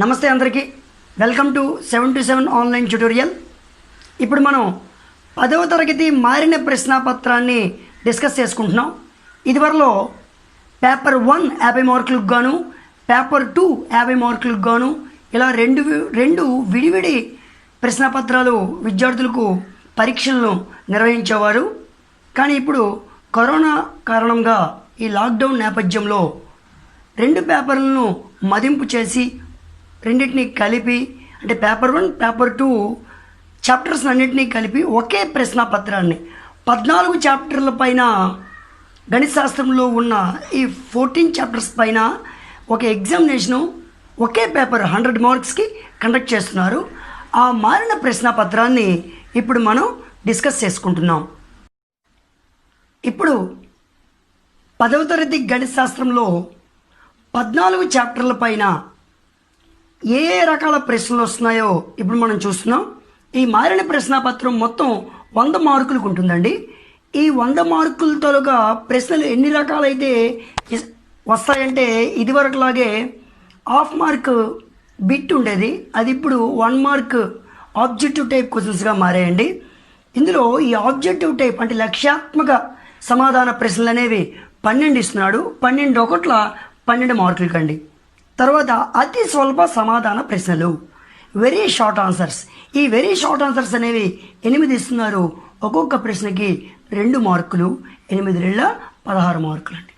నమస్తే అందరికీ welcome to 7-7 online tutorial. ఇప్పుడు మనం 10వ తరగతి మారిన ప్రశ్నాపత్రాన్ని డిస్కస్ చేసుకుంటున్నాం. ఇదివరలో పేపర్ 1 50 మార్కులకు గాను, పేపర్ 2 50 మార్కులకు గాను ఇలా రెండు విడివిడి ప్రశ్నాపత్రాలు విద్యార్థులకు పరీక్షలను నిర్వహించేవారు. కానీ ఇప్పుడు కరోనా కారణంగా ఈ లాక్డౌన్ నేపథ్యంలో రెండు పేపర్లను మదింపు చేసి రెండింటినీ కలిపి అంటే పేపర్ 1 పేపర్ 2 చాప్టర్స్ అన్నింటినీ కలిపి ఒకే ప్రశ్నాపత్రాన్ని 14 చాప్టర్ల పైన గణిత శాస్త్రంలో ఉన్న ఈ 14 చాప్టర్స్ పైన ఒక ఎగ్జామినేషను ఒకే పేపర్ 100 మార్క్స్కి కండక్ట్ చేస్తున్నారు. ఆ మారిన ప్రశ్నాపత్రాన్ని ఇప్పుడు మనం డిస్కస్ చేసుకుంటున్నాం. ఇప్పుడు 10వ తరగతి గణిత శాస్త్రంలో 14 చాప్టర్ల పైన ఏ రకాల ప్రశ్నలు వస్తున్నాయో ఇప్పుడు మనం చూస్తున్నాం. ఈ మారిన ప్రశ్నాపత్రం మొత్తం 100 మార్కులకు ఉంటుందండి. ఈ 100 మార్కుల తోలుగా ప్రశ్నలు ఎన్ని రకాలైతే వస్తాయంటే ఇదివరకులాగే హాఫ్ మార్క్ బిట్ ఉండేది, అది ఇప్పుడు 1 మార్క్ ఆబ్జెక్టివ్ టైప్ క్వశ్చన్స్గా మారాయండి. ఇందులో ఈ ఆబ్జెక్టివ్ టైప్ అంటే లక్ష్యాత్మక సమాధాన ప్రశ్నలు అనేవి 12 ఇస్తున్నాడు. 12 ఒకట్ల 12 మార్కులకండి. తర్వాత అతి స్వల్ప సమాధాన ప్రశ్నలు, వెరీ షార్ట్ ఆన్సర్స్. ఈ వెరీ షార్ట్ ఆన్సర్స్ అనేవి 8 ఇస్తున్నారు. ఒక్కొక్క ప్రశ్నకి 2 మార్కులు, 8 16 మార్కులు అండి.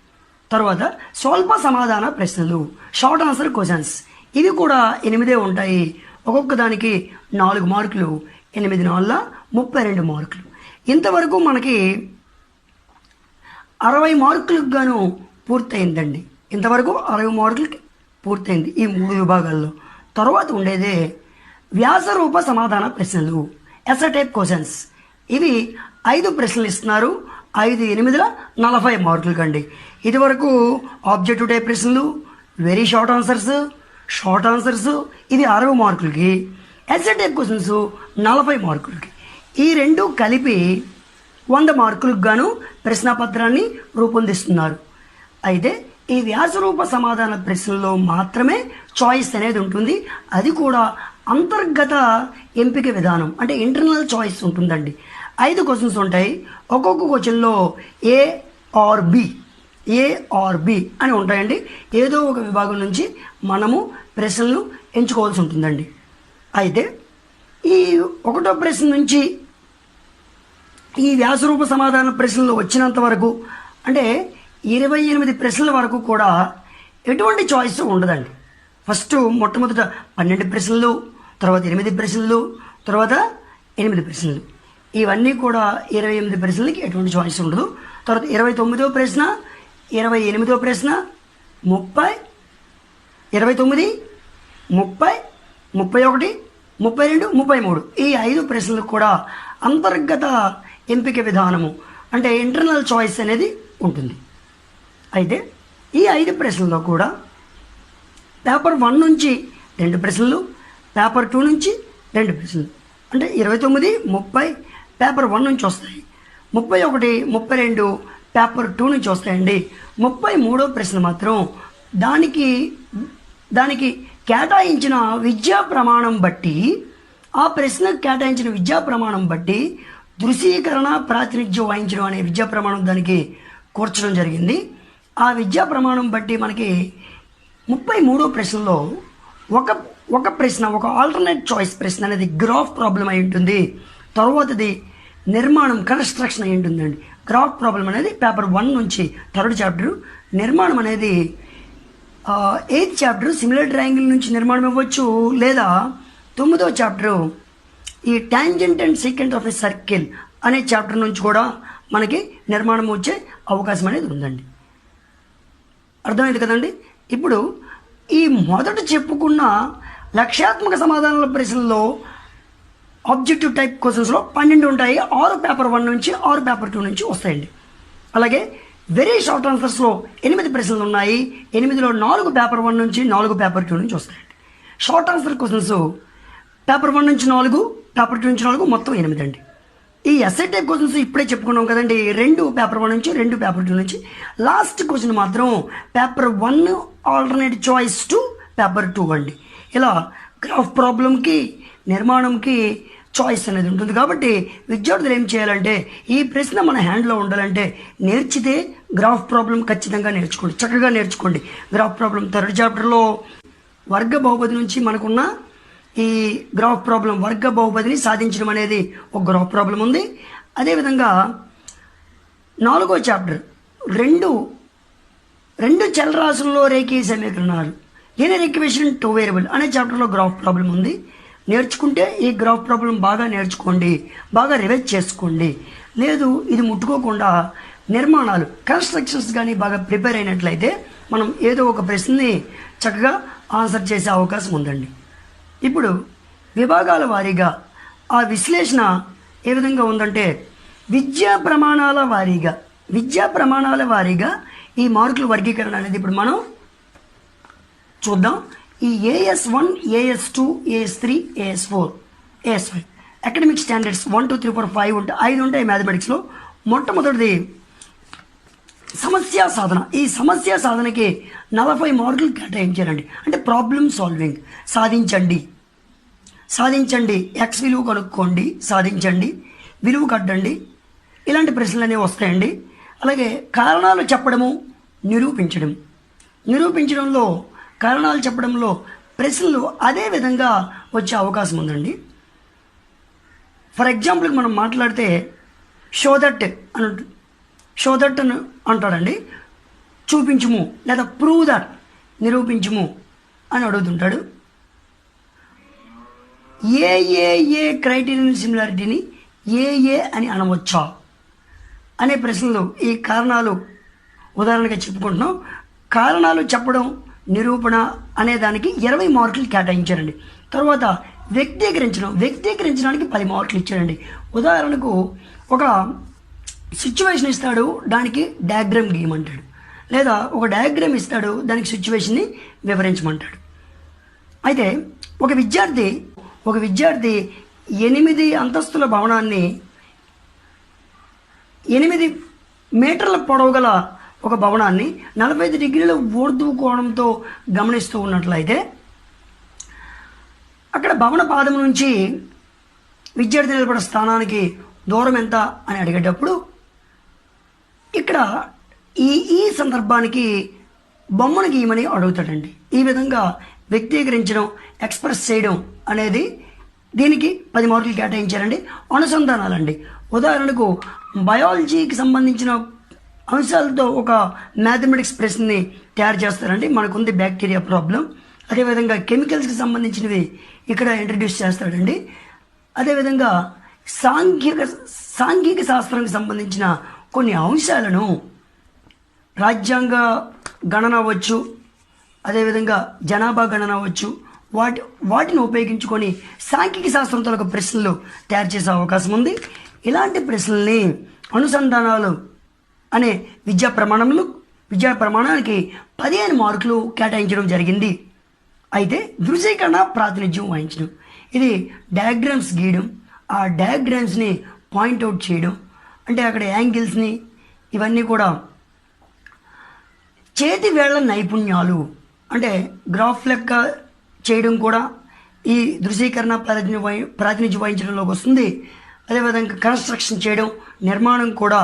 తర్వాత స్వల్ప సమాధాన ప్రశ్నలు, షార్ట్ ఆన్సర్ క్వశ్చన్స్, ఇవి కూడా 8 ఉంటాయి. ఒక్కొక్క దానికి 4 మార్కులు, 8 4 32 మార్కులు. ఇంతవరకు మనకి 60 మార్కులకు గాను పూర్తయిందండి. ఇంతవరకు 60 మార్కులకి పూర్తయింది ఈ 3 విభాగాల్లో. తర్వాత ఉండేదే వ్యాసరూప సమాధాన ప్రశ్నలు, ఎస్ఏ టైప్ క్వశ్చన్స్. ఇవి 5 ప్రశ్నలు ఇస్తున్నారు. 5 8 40 మార్కులు కండి. ఇదివరకు ఆబ్జెక్టివ్ టైప్ ప్రశ్నలు, వెరీ షార్ట్ ఆన్సర్స్ ఇది 60 మార్కులకి, ఎస్ఏ టైప్ క్వశ్చన్స్ 40 మార్కులకి. ఈ రెండు కలిపి 100 మార్కులకు గాను ప్రశ్నాపత్రాన్ని రూపొందిస్తున్నారు. అయితే ఈ వ్యాసరూప సమాధాన ప్రశ్నల్లో మాత్రమే చాయిస్ అనేది ఉంటుంది. అది కూడా అంతర్గత ఎంపిక విధానం అంటే ఇంటర్నల్ చాయిస్ ఉంటుందండి. 5 క్వశ్చన్స్ ఉంటాయి. ఒక్కొక్క క్వశ్చన్లో ఏ ఆర్ బి అని ఉంటాయండి. ఏదో ఒక విభాగం నుంచి మనము ప్రశ్నలను ఎంచుకోవాల్సి ఉంటుందండి. అయితే ఈ 1వ ప్రశ్న నుంచి ఈ వ్యాసరూప సమాధాన ప్రశ్నలు వచ్చినంత వరకు అంటే 28 ప్రశ్నల వరకు కూడా ఎటువంటి చాయిస్ ఉండదండి. ఫస్ట్ మొట్టమొదట 12 ప్రశ్నలు, తర్వాత 8 ప్రశ్నలు, తర్వాత 8 ప్రశ్నలు. ఇవన్నీ కూడా 28 ప్రశ్నలకి ఎటువంటి చాయిస్ ఉండదు. తర్వాత 29వ ప్రశ్న, 28వ ప్రశ్న, 30, 29, 30, 31, 32, 33 ఈ 5 ప్రశ్నలకు కూడా అంతర్గత ఎంపిక విధానము అంటే ఇంటర్నల్ చాయిస్ అనేది ఉంటుంది. అయితే ఈ 5 ప్రశ్నల్లో కూడా పేపర్ 1 నుంచి 2 ప్రశ్నలు, పేపర్ 2 నుంచి 2 ప్రశ్నలు అంటే 29, 30 పేపర్ 1 నుంచి వస్తాయి. 31, 32 పేపర్ 2 నుంచి వస్తాయండి. 33వ ప్రశ్న మాత్రం దానికి కేటాయించిన విద్యా ప్రమాణం బట్టి ఆ ప్రశ్నకు కేటాయించిన విద్యా ప్రమాణం బట్టి దృశ్యీకరణ ప్రాతినిధ్యం వహించడం అనే విద్యా ప్రమాణం దానికి కూర్చడం జరిగింది. ఆ విద్యా ప్రమాణం బట్టి మనకి 33వ ప్రశ్నలో ఒక ప్రశ్న ఒక ఆల్టర్నేట్ చాయిస్ ప్రశ్న అనేది గ్రాఫ్ ప్రాబ్లం అయి ఉంటుంది. తర్వాతది నిర్మాణం కన్స్ట్రక్షన్ అయి ఉంటుందండి. గ్రాఫ్ ప్రాబ్లం అనేది పేపర్ 1 నుంచి 3rd చాప్టర్, నిర్మాణం అనేది 8th చాప్టర్ సిమిలర్ ట్రయాంగిల్ నుంచి నిర్మాణం ఇవ్వచ్చు, లేదా 9వ చాప్టర్ ఈ tangent and secant of a circle అనే చాప్టర్ నుంచి కూడా మనకి నిర్మాణం వచ్చే అవకాశం అనేది ఉందండి. అర్థమైంది కదండి. ఇప్పుడు ఈ మొదట చెప్పుకున్న లక్ష్యాత్మక సమాధానాల ప్రశ్నల్లో ఆబ్జెక్టివ్ టైప్ క్వశ్చన్స్లో 12 ఉంటాయి. 6 పేపర్ 1 నుంచి 6 పేపర్ 2 నుంచి వస్తాయండి. అలాగే వెరీ షార్ట్ ఆన్సర్స్లో 8 ప్రశ్నలు ఉన్నాయి. 8లో 4 పేపర్ 1 నుంచి 4 పేపర్ 2 నుంచి వస్తాయండి. షార్ట్ ఆన్సర్ క్వశ్చన్స్ పేపర్ 1 నుంచి 4, పేపర్ 2 నుంచి 4 మొత్తం 8 అండి. ఈ ఎస్ఏ టైప్ క్వశ్చన్స్ ఇప్పుడే చెప్పుకున్నాం కదండి, 2 పేపర్ 1 నుంచి 2 పేపర్ 2 నుంచి. లాస్ట్ క్వశ్చన్ మాత్రం paper 1 alternate choice to paper 2 అండి. ఇలా గ్రాఫ్ ప్రాబ్లంకి నిర్మాణంకి చాయిస్ అనేది ఉంటుంది. కాబట్టి విద్యార్థులు ఏం చేయాలంటే ఈ ప్రశ్న మన హ్యాండ్లో ఉండాలంటే నేర్చితే గ్రాఫ్ ప్రాబ్లం ఖచ్చితంగా నేర్చుకోండి, చక్కగా నేర్చుకోండి. గ్రాఫ్ ప్రాబ్లం థర్డ్ చాప్టర్లో వర్గ బహుపది నుంచి మనకున్న ఈ గ్రాఫ్ ప్రాబ్లం వర్గ బహుపదిని సాధించడం అనేది ఒక గ్రాఫ్ ప్రాబ్లం ఉంది. అదేవిధంగా 4వ చాప్టర్ రెండు చలరాశుల్లో రేఖీయ సమీకరణాలు లీనియర్ ఈక్వేషన్ టు వేరియబుల్ అనే చాప్టర్లో గ్రాఫ్ ప్రాబ్లం ఉంది. నేర్చుకుంటే ఈ గ్రాఫ్ ప్రాబ్లం బాగా నేర్చుకోండి, బాగా రివైజ్ చేసుకోండి. లేదు ఇది ముట్టుకోకుండా నిర్మాణాలు కన్స్ట్రక్షన్స్ కానీ బాగా ప్రిపేర్ అయినట్లయితే మనం ఏదో ఒక ప్రశ్నని చక్కగా ఆన్సర్ చేసే అవకాశం ఉందండి. ఇప్పుడు విభాగాల వారీగా ఆ విశ్లేషణ ఏ విధంగా ఉందంటే విద్యా ప్రమాణాల వారీగా ఈ మార్కుల వర్గీకరణ అనేది ఇప్పుడు మనం చూద్దాం. ఈ AS1, AS2, AS3, AS4, AS5 academic standards 1, 2, 3, 4, 5 ఉంటాయి, 5 ఉంటాయి మ్యాథమెటిక్స్లో. మొట్టమొదటిది సమస్య సాధన. ఈ సమస్య సాధనకి 40 మార్కులు కేటాయించారండి. అంటే ప్రాబ్లమ్ సాల్వింగ్, సాధించండి, ఎక్స్ విలువ కనుక్కోండి, సాధించండి, విలువ కట్టండి, ఇలాంటి ప్రశ్నలు అనేవి వస్తాయండి. అలాగే కారణాలు చెప్పడము, నిరూపించడంలో కారణాలు చెప్పడంలో ప్రశ్నలు అదే విధంగా వచ్చే అవకాశం ఉందండి. ఫర్ ఎగ్జాంపుల్కి మనం మాట్లాడితే షో దట్ అని అంటాడండి. చూపించుము లేదా ప్రూవ్ దట్, నిరూపించుము అని అడుగుతుంటాడు. ఏ క్రైటీరియన్ సిమిలారిటీని ఏ అని అనవచ్చా అనే ప్రశ్నలు ఈ కారణాలు ఉదాహరణగా చెప్పుకుంటున్నాం. కారణాలు చెప్పడం, నిరూపణ అనే దానికి 20 మార్కులు కేటాయించారండి. తర్వాత వ్యక్తీకరించడానికి 10 మార్కులు ఇచ్చారండి. ఉదాహరణకు ఒక సిచ్యువేషన్ ఇస్తాడు, దానికి డయాగ్రామ్ గీయమంటాడు, లేదా ఒక డయాగ్రామ్ ఇస్తాడు, దానికి సిచ్యువేషన్ని వివరించమంటాడు. అయితే ఒక విద్యార్థి 8 అంతస్తుల భవనాన్ని 8 మీటర్ల పొడవు గల ఒక భవనాన్ని 45 డిగ్రీల ఊర్ధ్వ కోణంతో గమనిస్తూ ఉన్నట్లయితే అక్కడ భవన పాదం నుంచి విద్యార్థి నిలబడే స్థానానికి దూరం ఎంత అని అడిగేటప్పుడు ఇక్కడ ఈ సందర్భానికి బొమ్మను గీయమని అడుగుతాడండి. ఈ విధంగా వ్యక్తీకరించడం, ఎక్స్ప్రెస్ చేయడం అనేది దీనికి 10 మార్కులు కేటాయించారండి. అనుసంధానాలండి. ఉదాహరణకు బయాలజీకి సంబంధించిన అంశాలతో ఒక మ్యాథమెటిక్స్ ప్రశ్నని తయారు చేస్తారండి. మనకుంది బ్యాక్టీరియా ప్రాబ్లం. అదేవిధంగా కెమికల్స్కి సంబంధించినవి ఇక్కడ ఇంట్రడ్యూస్ చేస్తాడండి. అదేవిధంగా సాంఘిక శాస్త్రానికి సంబంధించిన కొన్ని అంశాలను రాజ్యాంగ గణన అవ్వచ్చు, అదేవిధంగా జనాభా గణన అవ్వచ్చు, వాటిని ఉపయోగించుకొని సాంఘిక శాస్త్రంతో ఒక ప్రశ్నలు తయారు చేసే అవకాశం ఉంది. ఇలాంటి ప్రశ్నల్ని అనుసంధానాలు అనే విద్యా ప్రమాణానికి 15 మార్కులు కేటాయించడం జరిగింది. అయితే దృశ్యీకరణ ప్రాతినిధ్యం వహించడం, ఇది డయాగ్రామ్స్ గీయడం, ఆ డయాగ్రామ్స్ని పాయింట్అవుట్ చేయడం, అంటే అక్కడ యాంగిల్స్ని ఇవన్నీ కూడా చేతి వేళ్ల నైపుణ్యాలు, అంటే గ్రాఫ్ లెక్క చేయడం కూడా ఈ దృశ్యీకరణ ప్రాతినిధ్యం వహించడంలోకి వస్తుంది. అదేవిధంగా కన్స్ట్రక్షన్ చేయడం, నిర్మాణం కూడా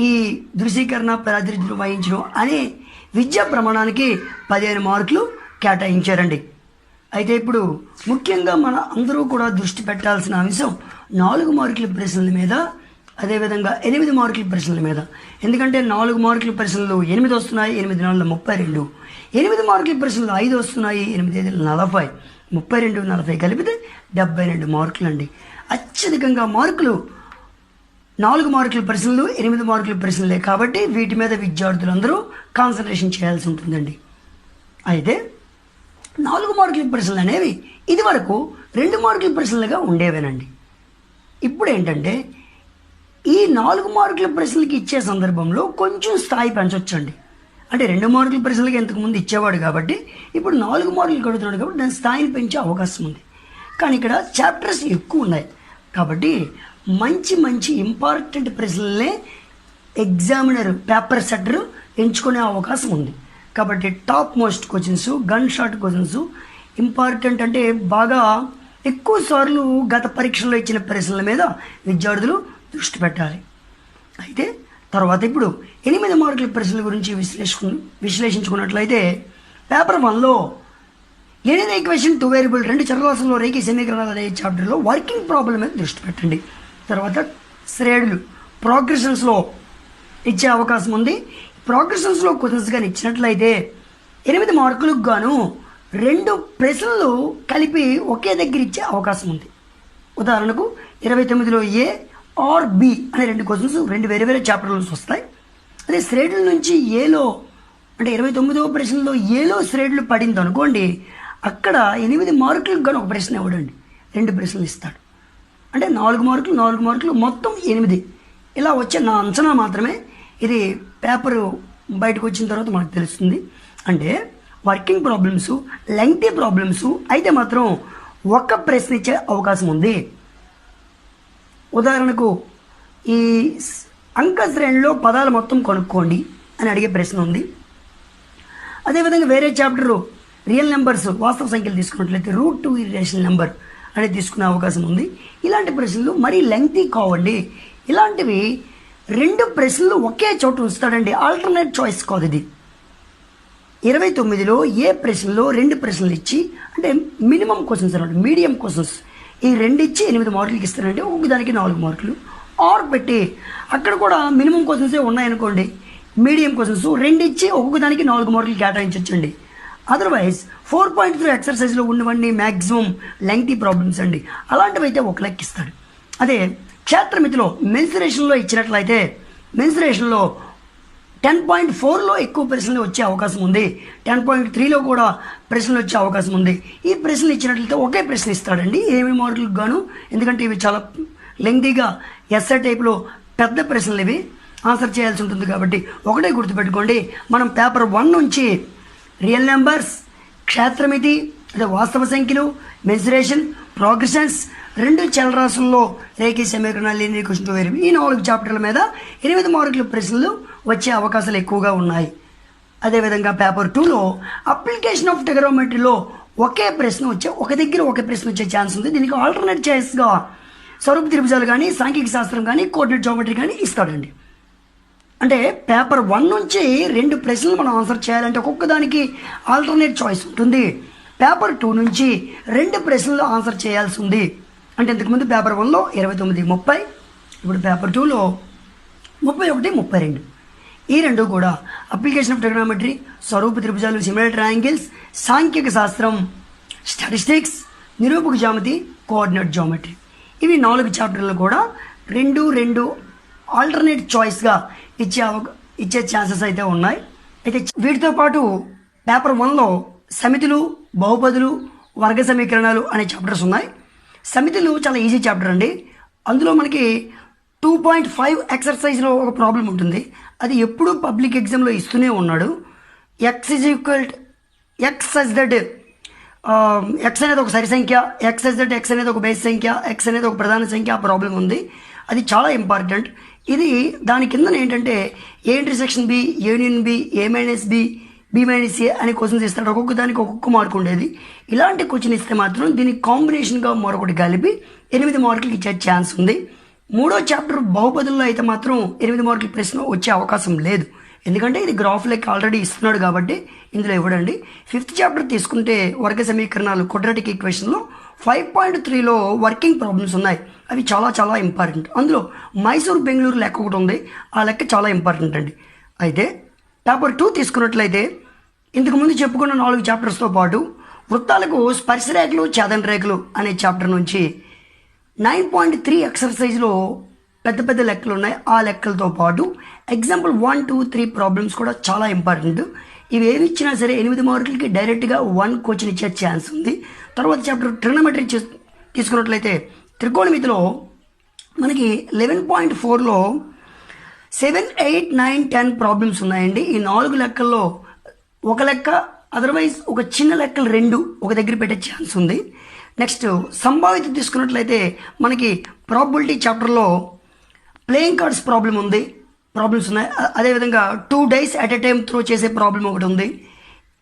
ఈ దృశ్యీకరణ ప్రాతినిధ్యం వహించడం అనే విద్యా ప్రమాణానికి 15 మార్కులు కేటాయించారండి. అయితే ఇప్పుడు ముఖ్యంగా మన అందరూ కూడా దృష్టి పెట్టాల్సిన అంశం 4 మార్కుల ప్రశ్నల మీద, అదేవిధంగా 8 మార్కుల ప్రశ్నల మీద. ఎందుకంటే 4 మార్కుల ప్రశ్నలు 8 వస్తున్నాయి, 8 4 32. 8 మార్కుల ప్రశ్నలు 5 వస్తున్నాయి, 8 5 40. 32 40 కలిపితే 72 మార్కులు అండి. అత్యధికంగా మార్కులు 4 మార్కుల ప్రశ్నలు, 8 మార్కుల ప్రశ్నలే. కాబట్టి వీటి మీద విద్యార్థులందరూ కాన్సన్ట్రేషన్ చేయాల్సి ఉంటుందండి. అయితే 4 మార్కుల ప్రశ్నలు అనేవి ఇదివరకు 2 మార్కుల ప్రశ్నలుగా ఉండేవేనండి. ఇప్పుడు ఏంటంటే ఈ 4 మార్కుల ప్రశ్నలకి ఇచ్చే సందర్భంలో కొంచెం స్థాయి పెంచొచ్చండి. అంటే 2 మార్కుల ప్రశ్నలకి ఇంతకుముందు ఇచ్చేవాడు కాబట్టి ఇప్పుడు 4 మార్కులు కడుతున్నాడు కాబట్టి దాని స్థాయిని పెంచే అవకాశం ఉంది. కానీ ఇక్కడ చాప్టర్స్ ఎక్కువ ఉన్నాయి కాబట్టి మంచి ఇంపార్టెంట్ ప్రశ్నలనే ఎగ్జామినర్ పేపర్ సెట్టర్ ఎంచుకునే అవకాశం ఉంది. కాబట్టి top most questions, gun shot questions, important అంటే బాగా ఎక్కువ సార్లు గత పరీక్షల్లో ఇచ్చిన ప్రశ్నల మీద విద్యార్థులు దృష్టి పెట్టాలి. అయితే తర్వాత ఇప్పుడు 8 మార్కుల ప్రశ్నల గురించి విశ్లేషించుకున్నట్లయితే పేపర్ 1లో ఎనీది ఈక్వేషన్ 2 వేరియబుల్ 2 చరరాశుల్లో రేఖీ సమీకరణాలు అనే చాప్టర్లో వర్కింగ్ ప్రాబ్లం మీద దృష్టి పెట్టండి. తర్వాత శ్రేణులు ప్రోగ్రెషన్స్లో ఇచ్చే అవకాశం ఉంది. ప్రోగ్రెషన్స్లో క్వశ్చన్స్ కానీ ఇచ్చినట్లయితే 8 మార్కులకు గాను 2 ప్రశ్నలు కలిపి ఒకే దగ్గర ఇచ్చే అవకాశం ఉంది. ఉదాహరణకు 29లో ఏ ఆర్ బి అనే 2 క్వశ్చన్స్ 2 వేరే వేరే చాప్టర్ల నుంచి వస్తాయి. అదే శ్రేణుల నుంచి ఏలో అంటే 29వ ప్రశ్నలో ఏలో శ్రేణులు పడింది అనుకోండి, అక్కడ 8 మార్కులకు గాను ఒక ప్రశ్న ఇవ్వడండి, 2 ప్రశ్నలు ఇస్తాడు. అంటే 4 మార్కులు మొత్తం 8. ఇలా వచ్చే నా అంచనా మాత్రమే. ఇది పేపరు బయటకు వచ్చిన తర్వాత మనకు తెలుస్తుంది. అంటే వర్కింగ్ ప్రాబ్లమ్స్, లెంగ్తీ ప్రాబ్లమ్స్ అయితే మాత్రం ఒక ప్రశ్న ఇచ్చే అవకాశం ఉంది. ఉదాహరణకు ఈ అంక శ్రేణిలో పదాలు మొత్తం కనుక్కోండి అని అడిగే ప్రశ్న ఉంది. అదేవిధంగా వేరే చాప్టరు రియల్ నెంబర్స్ వాస్తవ సంఖ్యలు తీసుకున్నట్లయితే √2 ఇర్రేషనల్ నెంబర్ అనేది తీసుకునే అవకాశం ఉంది. ఇలాంటి ప్రశ్నలు మరీ లెంగ్తీ కావండి. ఇలాంటివి 2 ప్రశ్నలు ఒకే చోట ఉంచుతాడండి, ఆల్టర్నేట్ చాయిస్ కాదు ఇది. 29లో ఏ ప్రశ్నలో 2 ప్రశ్నలు ఇచ్చి అంటే మినిమం క్వశ్చన్స్ అన్నమాట, మీడియం క్వశ్చన్స్ ఈ 2 ఇచ్చి 8 మార్కులకి ఇస్తారంటే ఒక్క దానికి 4 మార్కులు. ఆర్ పెట్టి అక్కడ కూడా మినిమం క్వశ్చన్సే ఉన్నాయనుకోండి, మీడియం క్వశ్చన్స్ 2 ఇచ్చి ఒక్కొక్క దానికి 4 మార్కులు కేటాయించవచ్చండి. అదర్వైజ్ 4.3 ఎక్సర్సైజ్లో ఉన్నవన్నీ మ్యాక్సిమం లెంగ్తీ ప్రాబ్లమ్స్ అండి, అలాంటివి అయితే 1 లెక్క ఇస్తాడు. అదే క్షేత్రమితిలో మెన్సురేషన్లో ఇచ్చినట్లయితే మెన్సురేషన్లో 10.4లో ఎక్కువ ప్రశ్నలు వచ్చే అవకాశం ఉంది, 10.3లో కూడా ప్రశ్నలు వచ్చే అవకాశం ఉంది. ఈ ప్రశ్నలు ఇచ్చినట్లయితే ఒకే ప్రశ్న ఇస్తాడండి 8 మార్కులకు గాను. ఎందుకంటే ఇవి చాలా లెంగ్తీగా ఎస్ఏ టైప్లో పెద్ద ప్రశ్నలు ఇవి ఆన్సర్ చేయాల్సి ఉంటుంది కాబట్టి ఒకటే గుర్తుపెట్టుకోండి. మనం పేపర్ 1 నుంచి రియల్ నెంబర్స్, క్షేత్రమితి అదే వాస్తవ సంఖ్యలు, మెన్సురేషన్, ప్రోగ్రెషన్స్, 2 చలరాశుల్లో రేఖీ సమీకరణాలు, లీనియర్ ఈక్వేషన్ 2 వేరియబుల్ ఈ 4 చాప్టర్ల మీద 8 మార్కుల ప్రశ్నలు వచ్చే అవకాశాలు ఎక్కువగా ఉన్నాయి. అదేవిధంగా పేపర్ 2లో అప్లికేషన్ ఆఫ్ ట్రిగనోమెట్రీలో ఒకే ప్రశ్న ఒకే ప్రశ్న వచ్చే ఛాన్స్ ఉంది. దీనికి ఆల్టర్నేట్ చాయిస్గా స్వరూప త్రిభుజాలు కానీ, సాంఖ్యిక శాస్త్రం కానీ, కోఆర్డినేట్ జామెట్రీ కానీ ఇస్తాడండి. అంటే పేపర్ 1 నుంచి 2 ప్రశ్నలు మనం ఆన్సర్ చేయాలంటే ఒక్కొక్క దానికి ఆల్టర్నేట్ చాయిస్ ఉంటుంది. పేపర్ 2 నుంచి 2 ప్రశ్నలు ఆన్సర్ చేయాల్సి ఉంది. అంటే ఇంతకుముందు పేపర్ 1లో 29, 30, ఇప్పుడు పేపర్ 2లో 31, 32 ఈ 2 కూడా అప్లికేషన్ ఆఫ్ ట్రిగనోమెట్రీ, స్వరూప త్రిభుజాలు, సిమిలర్ ట్రయాంగిల్స్, సాంఖ్యిక శాస్త్రం, స్టాటిస్టిక్స్, నిరూపక జ్యామితి, కోఆర్డినేట్ జామెట్రీ ఇవి 4 చాప్టర్లు కూడా 2 ఆల్టర్నేట్ చాయిస్గా ఇచ్చే ఛాన్సెస్ అయితే ఉన్నాయి. అయితే వీటితో పాటు పేపర్ 1లో సమితులు, బహుపదులు, వర్గ సమీకరణాలు అనే చాప్టర్స్ ఉన్నాయి. సమితులు చాలా ఈజీ చాప్టర్ అండి. అందులో మనకి 2.5 ఎక్సర్సైజ్లో ఒక ప్రాబ్లం ఉంటుంది. అది ఎప్పుడూ పబ్లిక్ ఎగ్జామ్లో ఇస్తూనే ఉన్నాడు. ఎక్స్ సచ్ దట్ ఎక్స్ అనేది ఒక సరి సంఖ్య, ఎక్స్ సచ్ దట్ ఎక్స్ అనేది ఒక బేస్ సంఖ్య, ఎక్స్ అనేది ఒక ప్రధాన సంఖ్య, ఆ ప్రాబ్లం ఉంది. అది చాలా ఇంపార్టెంట్. ఇది దాని కింద ఏంటంటే A intersection B, union B, A minus B, B minus A అని క్వశ్చన్స్ ఇస్తాడు. ఒక్కొక్క దానికి ఒక్కొక్క మార్కు ఉండేది. ఇలాంటి క్వశ్చన్ ఇస్తే మాత్రం దీనికి కాంబినేషన్గా మరొకటి కలిపి 8 మార్కులకి ఇచ్చే ఛాన్స్ ఉంది. 3వ చాప్టర్ బహుపదుల్లో అయితే మాత్రం 8 మార్కుల ప్రశ్న వచ్చే అవకాశం లేదు. ఎందుకంటే ఇది గ్రాఫ్ లెక్క ఆల్రెడీ ఇస్తున్నాడు కాబట్టి ఇందులో ఇవ్వడండి. 5th చాప్టర్ తీసుకుంటే వర్గ సమీకరణాలు, క్వాడ్రాటిక్ ఈక్వేషన్లో 5.3లో వర్కింగ్ ప్రాబ్లమ్స్ ఉన్నాయి. అవి చాలా చాలా ఇంపార్టెంట్. అందులో మైసూర్ బెంగళూరు లెక్క ఒకటి ఉంది, ఆ లెక్క చాలా ఇంపార్టెంట్ అండి. అయితే పేపర్ 2 తీసుకున్నట్లయితే ఇంతకుముందు చెప్పుకున్న 4 చాప్టర్స్తో పాటు వృత్తాలకు స్పర్శరేఖలు, ఛేదన రేఖలు అనే చాప్టర్ నుంచి 9.3 ఎక్సర్సైజ్లో పెద్ద పెద్ద లెక్కలు ఉన్నాయి. ఆ లెక్కలతో పాటు ఎగ్జాంపుల్ 1, 2, 3 ప్రాబ్లమ్స్ కూడా చాలా ఇంపార్టెంట్. ఇవి ఏవి ఇచ్చినా సరే 8 మార్కులకి డైరెక్ట్గా 1 క్వశ్చన్ ఇచ్చే ఛాన్స్ ఉంది. తర్వాత చాప్టర్ ట్రిగ్నోమెట్రీ తీసుకున్నట్లయితే త్రికోణమితిలో మనకి 11.4లో 7, 8, 9, 10 ప్రాబ్లమ్స్ ఉన్నాయండి. ఈ 4 లెక్కల్లో ఒక లెక్క, అదర్వైజ్ ఒక చిన్న లెక్కలు 2 ఒక దగ్గర పెట్టే ఛాన్స్ ఉంది. నెక్స్ట్ సంభావిత తీసుకున్నట్లయితే మనకి ప్రాబబిలిటీ చాప్టర్లో ప్లేయింగ్ కార్డ్స్ ప్రాబ్లమ్స్ ఉన్నాయి. అదేవిధంగా 2 dice at a time throw చేసే ప్రాబ్లం ఒకటి ఉంది.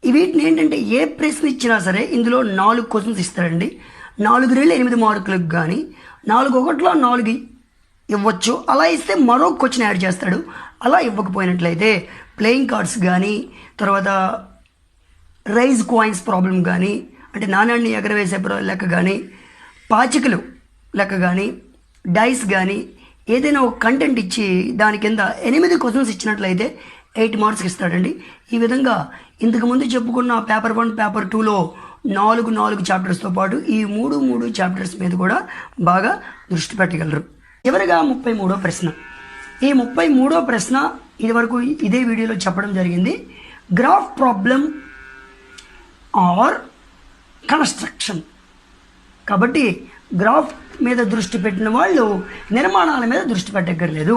వీటిని ఏంటంటే ఏ ప్రశ్న ఇచ్చినా సరే ఇందులో 4 క్వశ్చన్స్ ఇస్తారండి. 4 రెళ్ళు 8 మార్కులకు కానీ 4 ఒకటిలో 4 ఇవ్వచ్చు. అలా ఇస్తే మరో క్వశ్చన్ యాడ్ చేస్తాడు. అలా ఇవ్వకపోయినట్లయితే ప్లేయింగ్ కార్డ్స్ కానీ, తర్వాత రైజ్ కాయిన్స్ ప్రాబ్లం కానీ, అంటే నాణ్యాన్ని ఎగరవేసే లెక్క కానీ, పాచికలు లెక్క కానీ, డైస్ కానీ ఏదైనా ఒక కంటెంట్ ఇచ్చి దాని కింద 8 క్వశ్చన్స్ ఇచ్చినట్లయితే 8 మార్క్స్ ఇస్తాడండి. ఈ విధంగా ఇంతకుముందు చెప్పుకున్న పేపర్ 1 పేపర్ 2లో 4 చాప్టర్స్తో పాటు ఈ 3 చాప్టర్స్ మీద కూడా బాగా దృష్టి పెట్టగలరు. చివరిగా 33వ ప్రశ్న. ఈ 33వ ప్రశ్న ఇదివరకు ఇదే వీడియోలో చెప్పడం జరిగింది. Graph problem or construction. కాబట్టి గ్రాఫ్ మీద దృష్టి పెట్టిన వాళ్ళు నిర్మాణాల మీద దృష్టి పెట్టక్కర్లేదు.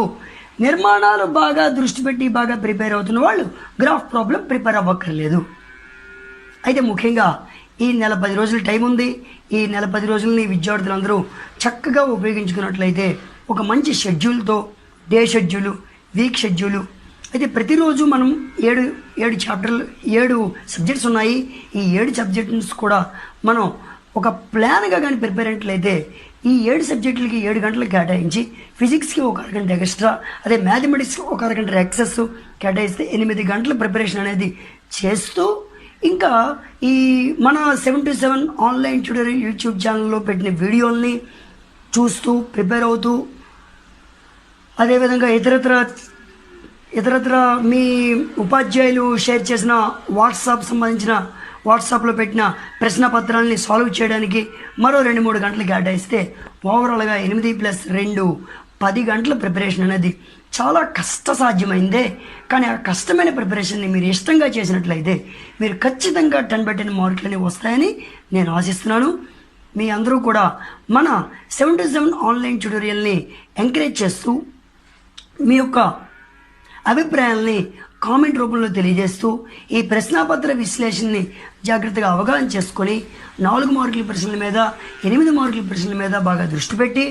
నిర్మాణాలు బాగా దృష్టి పెట్టి బాగా ప్రిపేర్ అవుతున్న వాళ్ళు గ్రాఫ్ ప్రాబ్లం ప్రిపేర్ అవ్వక్కర్లేదు. అయితే ముఖ్యంగా ఈ నెల 10 రోజులు టైం ఉంది. ఈ నెల 10 రోజులని విద్యార్థులందరూ చక్కగా ఉపయోగించుకున్నట్లయితే ఒక మంచి షెడ్యూల్తో, డే షెడ్యూలు, వీక్ షెడ్యూలు, అయితే ప్రతిరోజు మనం 7 చాప్టర్లు 7 సబ్జెక్ట్స్ ఉన్నాయి. ఈ 7 సబ్జెక్ట్స్ కూడా మనం ఒక ప్లాన్గా కానీ ప్రిపేర్ అయినట్లయితే ఈ 7 సబ్జెక్టులకి 7 గంటలు కేటాయించి, ఫిజిక్స్కి ఒక అరగంట ఎక్స్ట్రా, అదే మ్యాథమెటిక్స్కి ఒక అరగంట ఎక్సెస్ కేటాయిస్తే 8 గంటల ప్రిపరేషన్ అనేది చేస్తూ, ఇంకా ఈ మన 7 to 7 ఆన్లైన్ ట్యూటోరియల్ యూట్యూబ్ ఛానల్లో పెట్టిన వీడియోల్ని చూస్తూ ప్రిపేర్ అవుతూ, అదేవిధంగా ఇతరత్ర మీ ఉపాధ్యాయులు షేర్ చేసిన వాట్సాప్లో పెట్టిన ప్రశ్న పత్రాలని సాల్వ్ చేయడానికి మరో 2-3 గంటలు కేటాయిస్తే ఓవరాల్గా 8+2 10 గంటల ప్రిపరేషన్ అనేది చాలా కష్టసాధ్యమైందే. కానీ ఆ కష్టమైన ప్రిపరేషన్ని మీరు ఇష్టంగా చేసినట్లయితే మీరు ఖచ్చితంగా 10/10 మార్కులని వస్తాయని నేను ఆశిస్తున్నాను. మీ అందరూ కూడా మన 7 to 7 ఆన్లైన్ ట్యూటోరియల్ని ఎంకరేజ్ చేస్తూ మీ యొక్క అభిప్రాయాల్ని కామెంట్ రూపంలో తెలియజేస్తూ ఈ ప్రశ్నాపత్ర విశ్లేషణని జాగ్రత్తగా అవగాహన చేసుకొని 4 మార్కుల ప్రశ్నల మీద 8 మార్కుల ప్రశ్నల మీద బాగా దృష్టి పెట్టి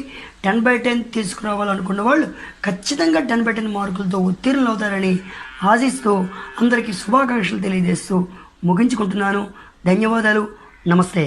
10/10 తీసుకురావాలనుకున్న వాళ్ళు ఖచ్చితంగా 10/10 మార్కులతో ఉత్తీర్ణులు అవుతారని ఆశిస్తూ అందరికీ శుభాకాంక్షలు తెలియజేస్తూ ముగించుకుంటున్నాను. ధన్యవాదాలు. నమస్తే.